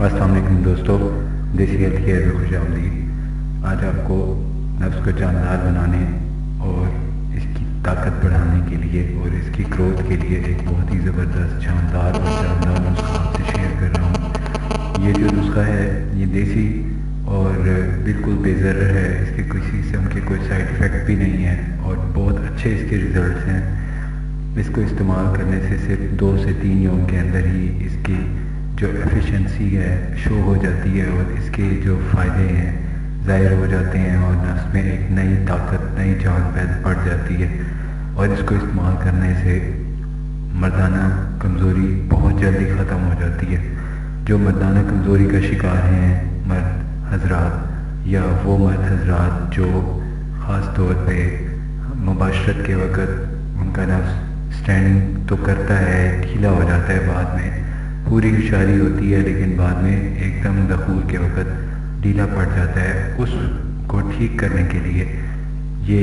अस्सलाम वालेकुम दोस्तों, देसी हेल्थ केयर में खुश आमदीद। आज आपको नफ्स को जानदार बनाने और इसकी ताकत बढ़ाने के लिए और इसकी ग्रोथ के लिए एक बहुत ही ज़बरदस्त शानदार और जानदार नुस्खा आपसे शेयर कर रहा हूँ। ये जो नुस्खा है ये देसी और बिल्कुल बेज़र है, इसके किसी किस्म के कोई साइड इफ़ेक्ट भी नहीं है और बहुत अच्छे इसके रिज़ल्ट्स हैं। इसको इस्तेमाल करने से सिर्फ 2 से 3 यौम के अंदर ही इसकी जो एफिशिएंसी है शो हो जाती है और इसके जो फ़ायदे हैं ज़ाहिर हो जाते हैं और नफ्स में एक नई ताकत, नई जान बढ़ जाती है। और इसको इस्तेमाल करने से मर्दाना कमज़ोरी बहुत जल्दी ख़त्म हो जाती है। जो मर्दाना कमज़ोरी का शिकार हैं मर्द हजरात या वो मर्द हजरात जो ख़ास तौर पे मुबाशरत के वक़्त उनका नफ्स स्टैंडिंग तो करता है, ढीला हो जाता है, बाद में पूरी हुशारी होती है लेकिन बाद में एकदम दखूल के वक़्त ढीला पड़ जाता है, उसको ठीक करने के लिए ये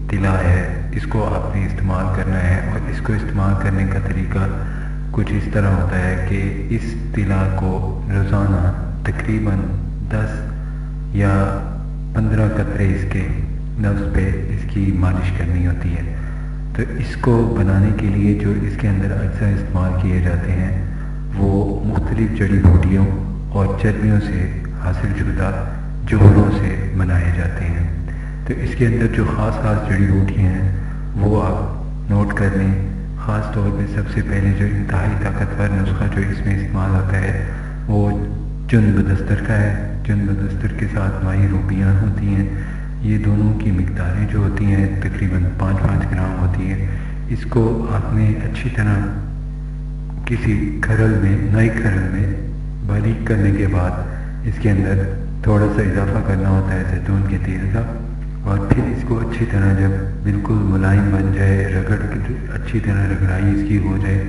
तिला है, इसको आपने इस्तेमाल करना है। और इसको इस्तेमाल करने का तरीका कुछ इस तरह होता है कि इस तिला को रोज़ाना तकरीबन 10 या 15 कतरे इसके नफ्स पे इसकी मालिश करनी होती है। तो इसको बनाने के लिए जो इसके अंदर अज्जा इस्तेमाल किए जाते हैं वो मुख्तलिफ जड़ी बूटियों और चर्बियों से हासिल शुदा जोड़ों से बनाए जाते हैं। तो इसके अंदर जो ख़ास जड़ी बूटियाँ हैं वो आप नोट कर लें। ख़ास तौर पे सबसे पहले जो इंतहाई ताकतवर नुस्खा जो इसमें इस्तेमाल होता है वो जुनबदस्तर का है। जुनबदस्तर के साथ माही रूबियाँ होती हैं, ये दोनों की मिकदारें जो होती हैं तकरीबन 5-5 ग्राम होती है। इसको आपने अच्छी तरह किसी खरल में, नई खरल में बारीक करने के बाद इसके अंदर थोड़ा सा इजाफा करना होता है जैतून के तेल का, और फिर इसको अच्छी तरह जब बिल्कुल मुलायम बन जाए, अच्छी तरह रगड़ाई इसकी हो जाए,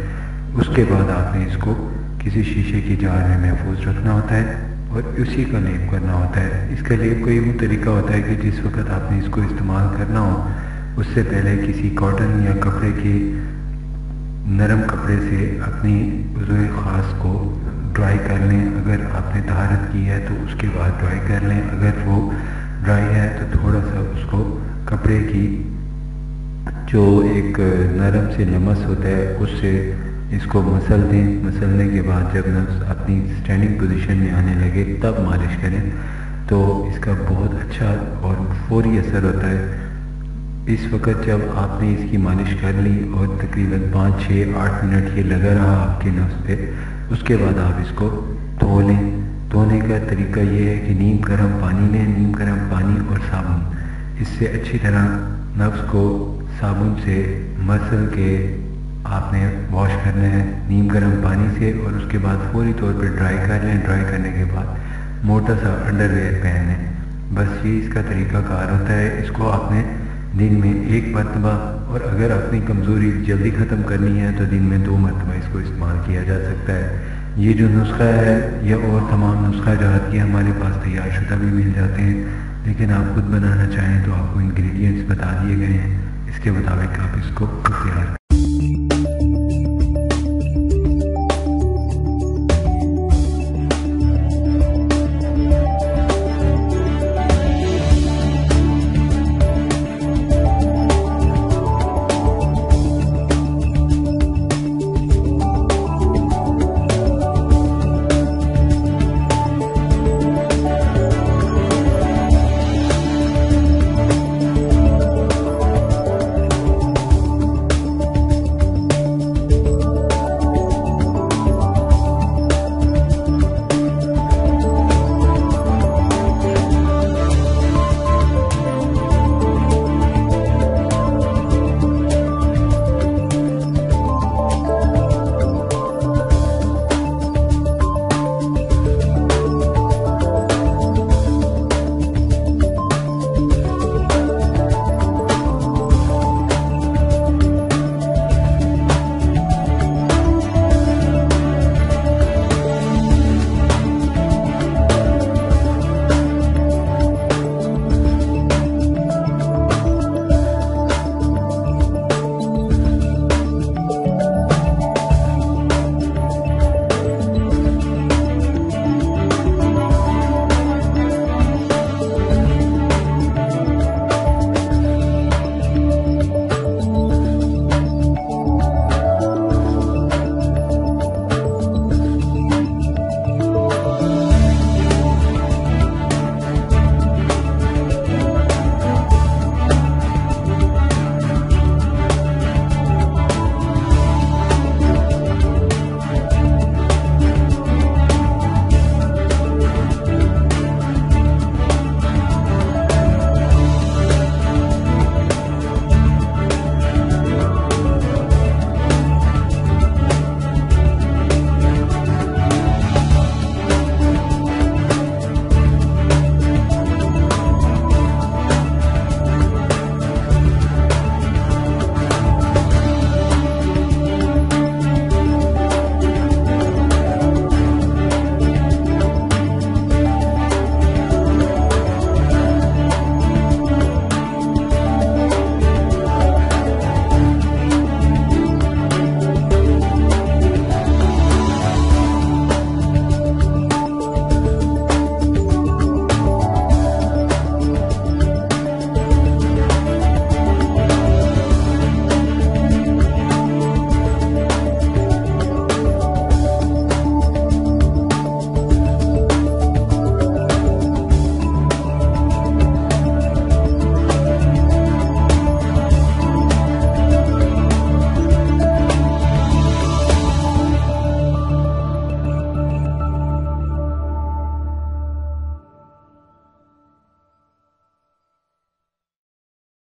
उसके बाद आपने इसको किसी शीशे की जार में महफूज रखना होता है और उसी का लेप करना होता है। इसका लेप का ये तरीका होता है कि जिस वक्त आपने इसको इस्तेमाल करना हो उससे पहले किसी कॉटन या कपड़े के नरम कपड़े से अपनी उज़्वे ख़ास को ड्राई कर लें। अगर आपने तहारत की है तो उसके बाद ड्राई कर लें, अगर वो ड्राई है तो थोड़ा सा उसको कपड़े की जो एक नरम से नमस होता है उससे इसको मसल दें। मसलने के बाद जब नफ्स अपनी स्टैंडिंग पोजीशन में आने लगे तब मालिश करें तो इसका बहुत अच्छा और फौरी असर होता है। इस वक्त जब आपने इसकी मालिश कर ली और तकरीबन 5-6-8 मिनट ये लगा रहा आपके नफ्स पे, उसके बाद आप इसको धो लें। धोने का तरीका ये है कि नीम गर्म पानी लें, नीम गर्म पानी और साबुन, इससे अच्छी तरह नफ्स को साबुन से मसल के आपने वॉश करना है नीम गर्म पानी से, और उसके बाद फौरी तौर पर ड्राई कर लें। ड्राई करने के बाद मोटा सा अंडरवेयर पहन लें। बस ये इसका तरीका कार होता है। इसको आपने दिन में 1 मरतबा, और अगर अपनी कमज़ोरी जल्दी ख़त्म करनी है तो दिन में 2 मरतबा इसको इस्तेमाल किया जा सकता है। ये जो नुस्खा है ये और तमाम नुस्खा जात के हमारे पास तैयार शुदा भी मिल जाते हैं, लेकिन आप खुद बनाना चाहें तो आपको इंग्रेडिएंट्स बता दिए गए हैं, इसके मुताबिक आप इसको खुद तैयार